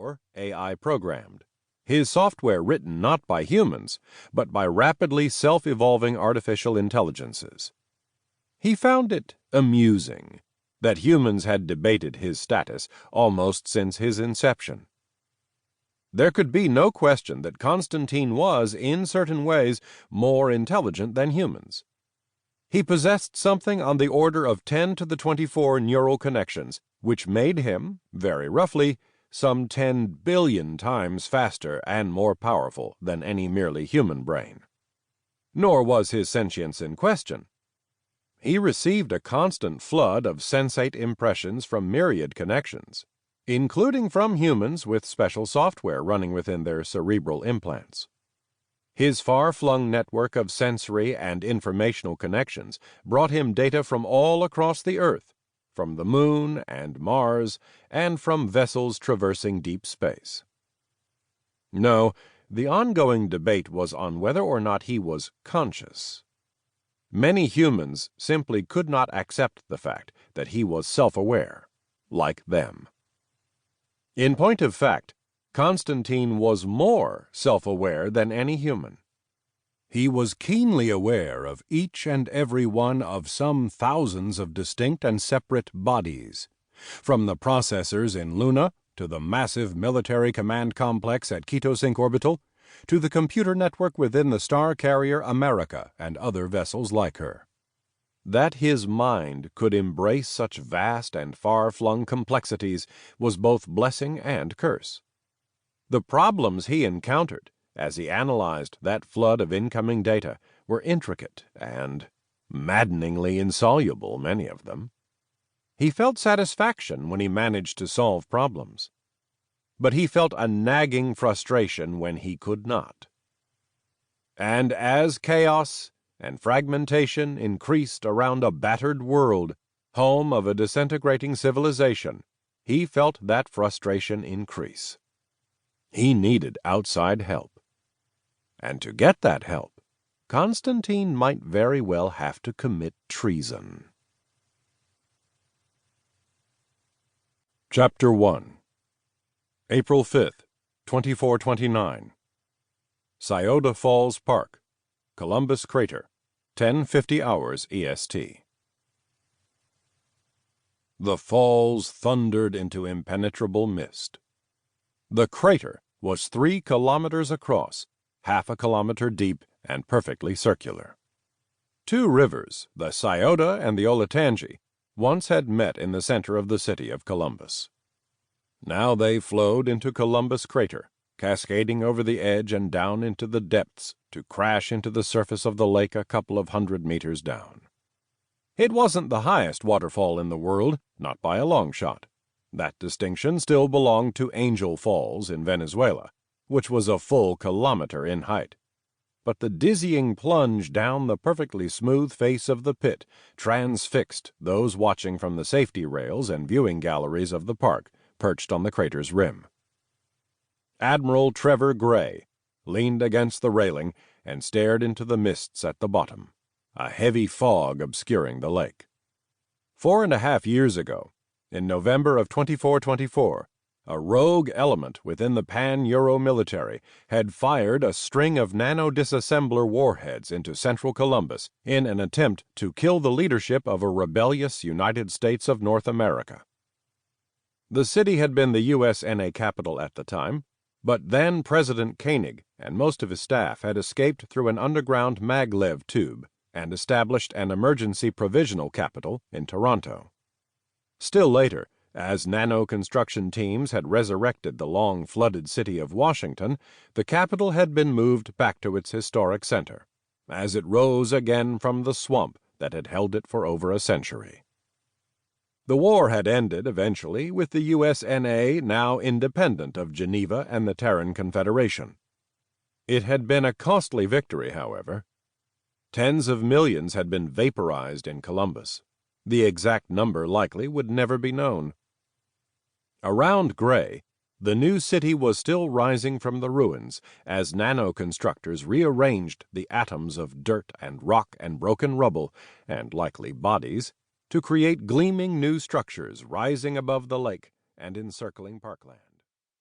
or AI programmed. His software written not by humans, but by rapidly self-evolving artificial intelligences. He found it amusing that humans had debated his status almost since his inception. There could be no question that Konstantin was, in certain ways, more intelligent than humans. He possessed something on the order of 10 to the 24 neural connections, which made him, very roughly, some 10 billion times faster and more powerful than any merely human brain. Nor was his sentience in question. He received a constant flood of sensate impressions from myriad connections, including from humans with special software running within their cerebral implants. His far-flung network of sensory and informational connections brought him data from all across the Earth, from the Moon and Mars, and from vessels traversing deep space. No, the ongoing debate was on whether or not he was conscious. Many humans simply could not accept the fact that he was self-aware, like them. In point of fact, Konstantin was more self-aware than any human. He was keenly aware of each and every one of some thousands of distinct and separate bodies, from the processors in Luna to the massive military command complex at Quito Sync Orbital, to the computer network within the star carrier America and other vessels like her. That his mind could embrace such vast and far-flung complexities was both blessing and curse. The problems he encountered as he analyzed that flood of incoming data were intricate and maddeningly insoluble, many of them. He felt satisfaction when he managed to solve problems, but he felt a nagging frustration when he could not. And as chaos and fragmentation increased around a battered world, home of a disintegrating civilization, he felt that frustration increase. He needed outside help. And to get that help, Konstantin might very well have to commit treason. Chapter 1. April 5th, 2429. Scioto Falls Park, Columbus Crater, 10:50 hours EST. The falls thundered into impenetrable mist. The crater was 3 kilometers across, half a kilometer deep, and perfectly circular. 2 rivers, the Scioto and the Olatangi, once had met in the center of the city of Columbus. Now they flowed into Columbus Crater, cascading over the edge and down into the depths to crash into the surface of the lake a couple of 100 meters down. It wasn't the highest waterfall in the world, not by a long shot. That distinction still belonged to Angel Falls in Venezuela, which was a full kilometer in height. But the dizzying plunge down the perfectly smooth face of the pit transfixed those watching from the safety rails and viewing galleries of the park, perched on the crater's rim. Admiral Trevor Gray leaned against the railing and stared into the mists at the bottom, a heavy fog obscuring the lake. 4.5 years ago, in November of 2424, a rogue element within the Pan-Euro military had fired a string of nano-disassembler warheads into central Columbus in an attempt to kill the leadership of a rebellious United States of North America. The city had been the USNA capital at the time, but then President Koenig and most of his staff had escaped through an underground maglev tube and established an emergency provisional capital in Toronto. Still later, as nano-construction teams had resurrected the long-flooded city of Washington, the capital had been moved back to its historic center, as it rose again from the swamp that had held it for over a century. The war had ended eventually with the USNA now independent of Geneva and the Terran Confederation. It had been a costly victory, however. Tens of millions had been vaporized in Columbus. The exact number likely would never be known. Around Gray, the new city was still rising from the ruins as nano-constructors rearranged the atoms of dirt and rock and broken rubble, and likely bodies, to create gleaming new structures rising above the lake and encircling parkland.